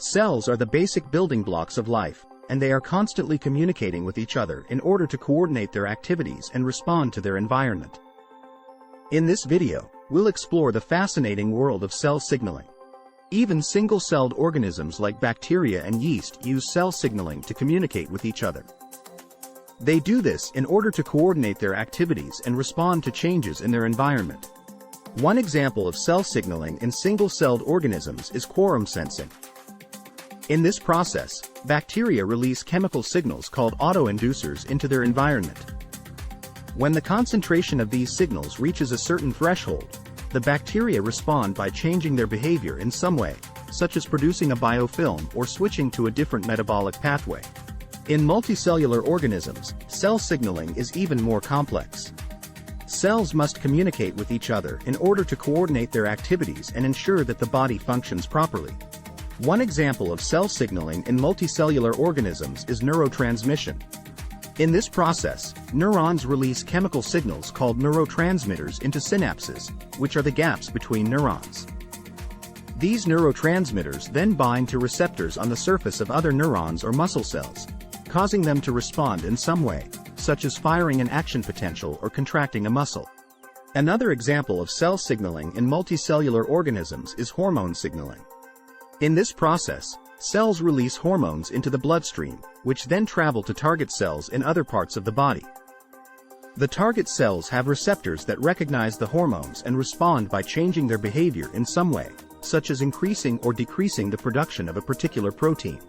Cells are the basic building blocks of life, and they are constantly communicating with each other in order to coordinate their activities and respond to their environment. In this video, we'll explore the fascinating world of cell signaling. Even single-celled organisms like bacteria and yeast use cell signaling to communicate with each other. They do this in order to coordinate their activities and respond to changes in their environment. One example of cell signaling in single-celled organisms is quorum sensing. In this process, bacteria release chemical signals called autoinducers into their environment. When the concentration of these signals reaches a certain threshold, the bacteria respond by changing their behavior in some way, such as producing a biofilm or switching to a different metabolic pathway. In multicellular organisms, cell signaling is even more complex. Cells must communicate with each other in order to coordinate their activities and ensure that the body functions properly. One example of cell signaling in multicellular organisms is neurotransmission. In this process, neurons release chemical signals called neurotransmitters into synapses, which are the gaps between neurons. These neurotransmitters then bind to receptors on the surface of other neurons or muscle cells, causing them to respond in some way, such as firing an action potential or contracting a muscle. Another example of cell signaling in multicellular organisms is hormone signaling. In this process, cells release hormones into the bloodstream, which then travel to target cells in other parts of the body. The target cells have receptors that recognize the hormones and respond by changing their behavior in some way, such as increasing or decreasing the production of a particular protein.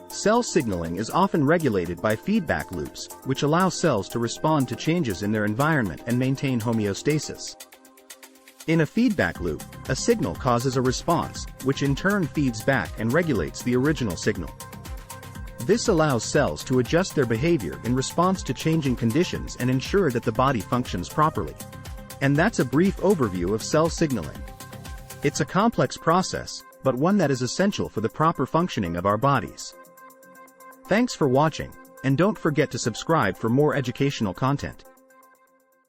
Cell signaling is often regulated by feedback loops, which allow cells to respond to changes in their environment and maintain homeostasis. In a feedback loop, a signal causes a response, which in turn feeds back and regulates the original signal. This allows cells to adjust their behavior in response to changing conditions and ensure that the body functions properly. And that's a brief overview of cell signaling. It's a complex process, but one that is essential for the proper functioning of our bodies. Thanks for watching, and don't forget to subscribe for more educational content.